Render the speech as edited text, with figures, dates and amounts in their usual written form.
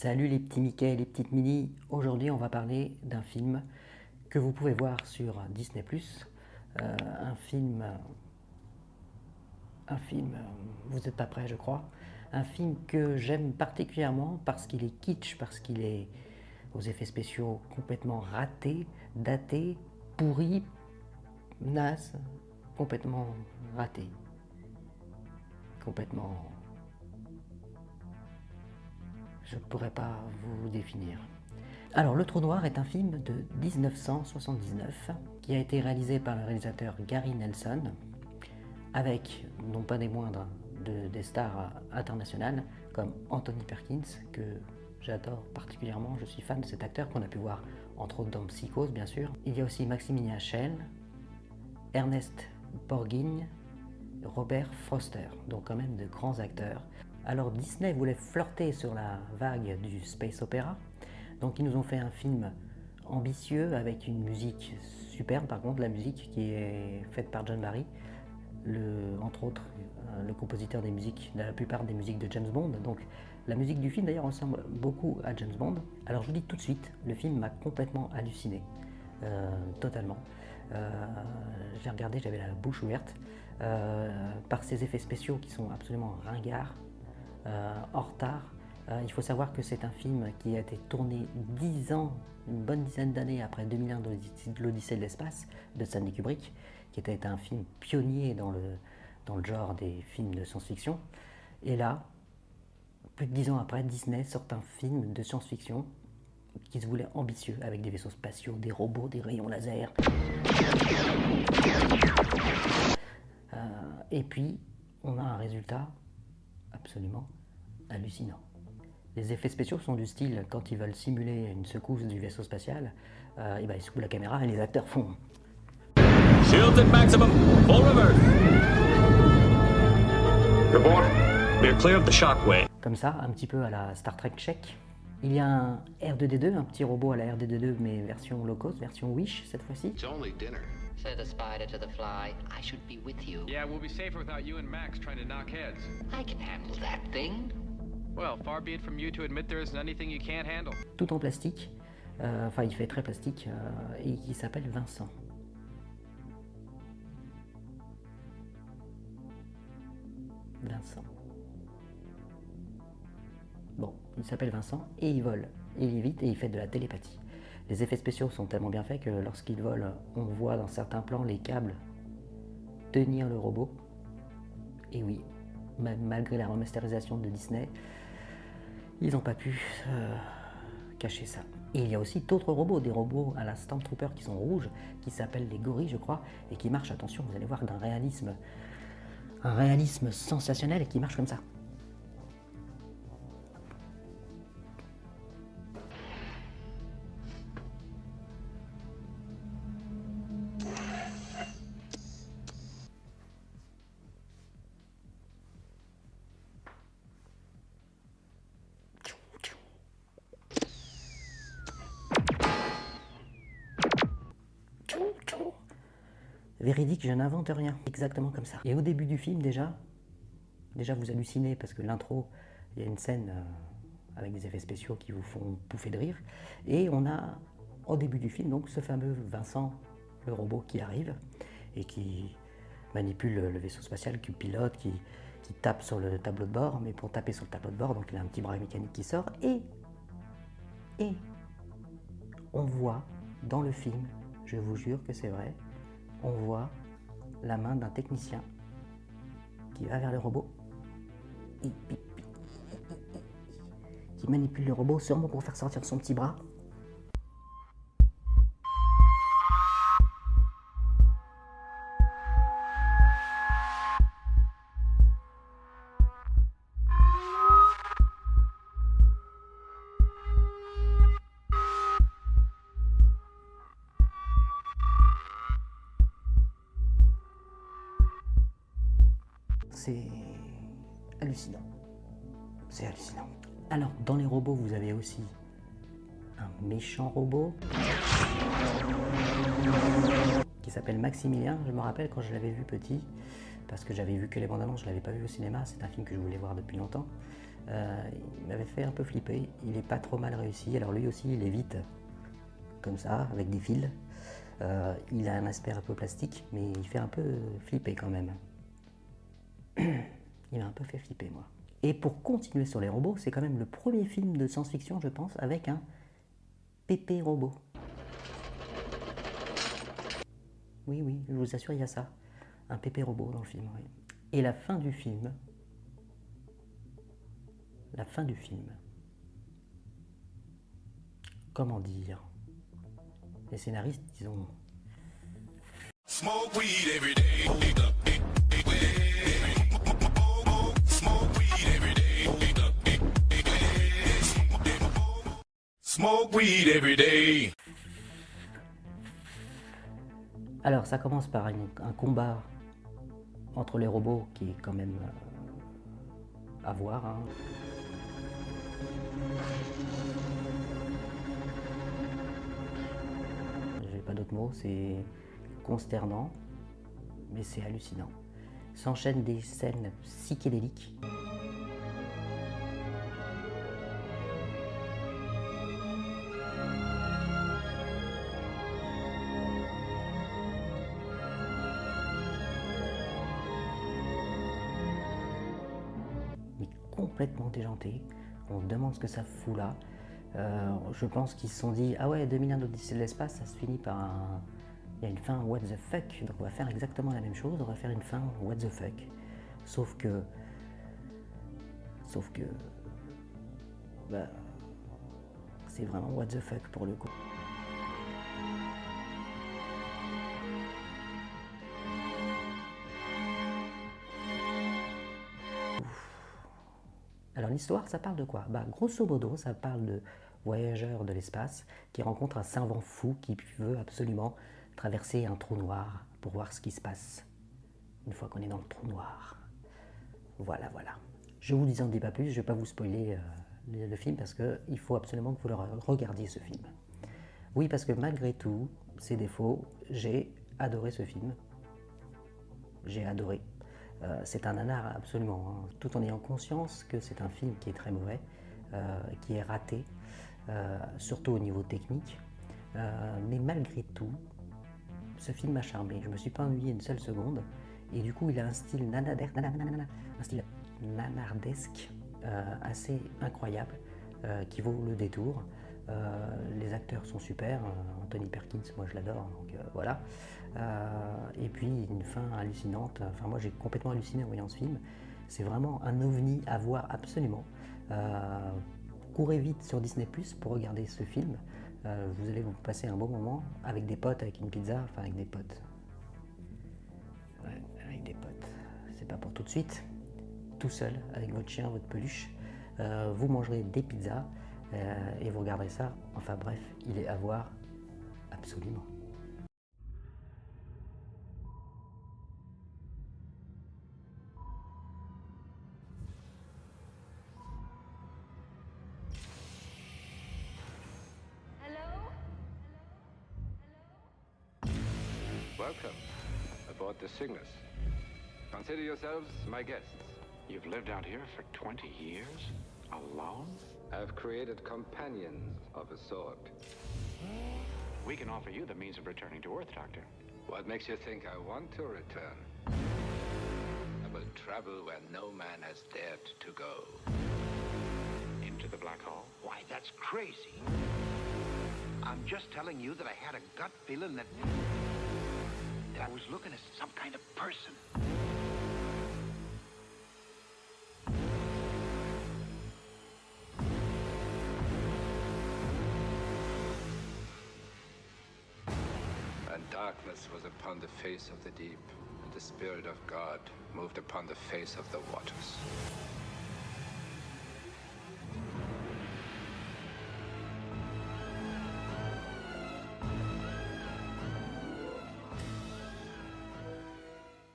Salut les petits Mickey et les petites Minnie. Aujourd'hui, on va parler d'un film que vous pouvez voir sur Disney+. Un film, vous n'êtes pas prêts, je crois. Un film que j'aime particulièrement parce qu'il est kitsch, parce qu'il est aux effets spéciaux complètement ratés, datés, pourris, nazes, complètement ratés, complètement... Je ne pourrais pas vous définir. Alors, Le Trou Noir est un film de 1979 qui a été réalisé par le réalisateur Gary Nelson avec, non pas des moindres, des stars internationales comme Anthony Perkins, que j'adore particulièrement. Je suis fan de cet acteur qu'on a pu voir entre autres dans Psychose, bien sûr. Il y a aussi Maximilien Schell, Ernest Borgnine, Robert Foster, donc quand même de grands acteurs. Alors Disney voulait flirter sur la vague du space opéra, donc ils nous ont fait un film ambitieux avec une musique superbe. Par contre, la musique qui est faite par John Barry, entre autres le compositeur des musiques, de la plupart des musiques de James Bond. Donc la musique du film d'ailleurs ressemble beaucoup à James Bond. Alors je vous dis tout de suite, le film m'a complètement halluciné, totalement. J'ai regardé, j'avais la bouche ouverte, par ces effets spéciaux qui sont absolument ringards, en retard. Il faut savoir que c'est un film qui a été tourné 10 ans, une bonne dizaine d'années après 2001 de l'Odyssée de l'espace de Stanley Kubrick, qui était un film pionnier dans le genre des films de science-fiction. Et là, plus de 10 ans après, Disney sort un film de science-fiction qui se voulait ambitieux, avec des vaisseaux spatiaux, des robots, des rayons laser. Et puis, on a un résultat absolument hallucinant. Les effets spéciaux sont du style, quand ils veulent simuler une secousse du vaisseau spatial, ils secouent la caméra et les acteurs font... Shields at maximum, full reverse. Report, we're clear of the shockwave. Comme ça, un petit peu à la Star Trek Check. Il y a un R2-D2, un petit robot à la R2-D2, mais version low cost, version Wish cette fois-ci. It's only dinner. Said the spider to the fly, I should be with you. Yeah, we'll be safer without you and Max trying to knock heads. I can handle that thing. Well, far be it from you to admit there isn't anything you can't handle. Tout en plastique, enfin il fait très plastique, et qui s'appelle Vincent. Vincent. Bon, il s'appelle Vincent et il vole. Il est vite et il fait de la télépathie. Les effets spéciaux sont tellement bien faits que lorsqu'il vole, on voit dans certains plans les câbles tenir le robot. Et oui, malgré la remasterisation de Disney, ils n'ont pas pu cacher ça. Et il y a aussi d'autres robots, des robots à la Stormtrooper qui sont rouges, qui s'appellent les gorilles, je crois, et qui marchent, attention, vous allez voir, d'un réalisme, un réalisme sensationnel et qui marche comme ça. Véridique, je n'invente rien, exactement comme ça. Et au début du film déjà vous hallucinez parce que l'intro, il y a une scène avec des effets spéciaux qui vous font pouffer de rire. Et on a au début du film donc ce fameux Vincent, le robot qui arrive et qui manipule le vaisseau spatial, qui pilote, qui tape sur le tableau de bord. Mais pour taper sur le tableau de bord, donc il a un petit bras mécanique qui sort et on voit dans le film, je vous jure que c'est vrai, on voit la main d'un technicien qui va vers le robot, qui manipule le robot sûrement pour faire sortir son petit bras. C'est hallucinant. C'est hallucinant. Alors, dans les robots, vous avez aussi un méchant robot qui s'appelle Maximilien. Je me rappelle quand je l'avais vu petit, parce que j'avais vu que les bandes annonces, je ne l'avais pas vu au cinéma. C'est un film que je voulais voir depuis longtemps. Il m'avait fait un peu flipper. Il est pas trop mal réussi. Alors lui aussi, il est vite, comme ça, avec des fils. Il a un aspect un peu plastique, mais il fait un peu flipper quand même. Il m'a un peu fait flipper, moi. Et pour continuer sur les robots, c'est quand même le premier film de science-fiction, je pense, avec un pépé robot. Oui, oui, je vous assure, il y a ça. Un pépé robot dans le film, oui. Et la fin du film... Comment dire? Les scénaristes, ils ont... Smoke weed every day. Smoke weed every day. Smoke weed every day. Alors, ça commence par un combat entre les robots qui est quand même à voir. Hein. J'ai pas d'autres mots, c'est consternant, mais c'est hallucinant. S'enchaînent des scènes psychédéliques. Mais complètement déjanté. On se demande ce que ça fout là. Je pense qu'ils se sont dit, ah ouais, 2001 d'Odyssée de l'espace, ça se finit par un... Il y a une fin what the fuck, donc on va faire exactement la même chose, on va faire une fin what the fuck. Sauf que... Bah, c'est vraiment what the fuck pour le coup. Alors l'histoire, ça parle de quoi? Bah, grosso modo, ça parle de voyageurs de l'espace qui rencontrent un savant fou qui veut absolument traverser un trou noir pour voir ce qui se passe une fois qu'on est dans le trou noir. Voilà, voilà. Je vous dis en dis pas plus, je ne vais pas vous spoiler le film parce qu'il faut absolument que vous le regardiez ce film. Oui, parce que malgré tout, ses défauts, j'ai adoré ce film. J'ai adoré. C'est un nanar absolument, hein, tout en ayant conscience que c'est un film qui est très mauvais, qui est raté, surtout au niveau technique. Mais malgré tout, ce film m'a charmé. Je ne me suis pas ennuyé une seule seconde. Et du coup, il a un style nanardesque assez incroyable qui vaut le détour. Les acteurs sont super. Anthony Perkins, moi je l'adore, donc voilà. Et puis une fin hallucinante. Enfin, moi j'ai complètement halluciné en voyant ce film. C'est vraiment un ovni à voir absolument. Courez vite sur Disney+ pour regarder ce film. Vous allez vous passer un bon moment avec des potes, avec une pizza, enfin avec des potes. Ouais, avec des potes. C'est pas pour tout de suite. Tout seul, avec votre chien, votre peluche. Vous mangerez des pizzas et vous regarderez ça. Enfin bref, il est à voir absolument. Welcome aboard the Cygnus. Consider yourselves my guests. You've lived out here for 20 years? Alone? I've created companions of a sort. We can offer you the means of returning to Earth, Doctor. What makes you think I want to return? I will travel where no man has dared to go. Into the black hole? Why, that's crazy. I'm just telling you that I had a gut feeling that I was looking at some kind of person. And darkness was upon the face of the deep, and the Spirit of God moved upon the face of the waters.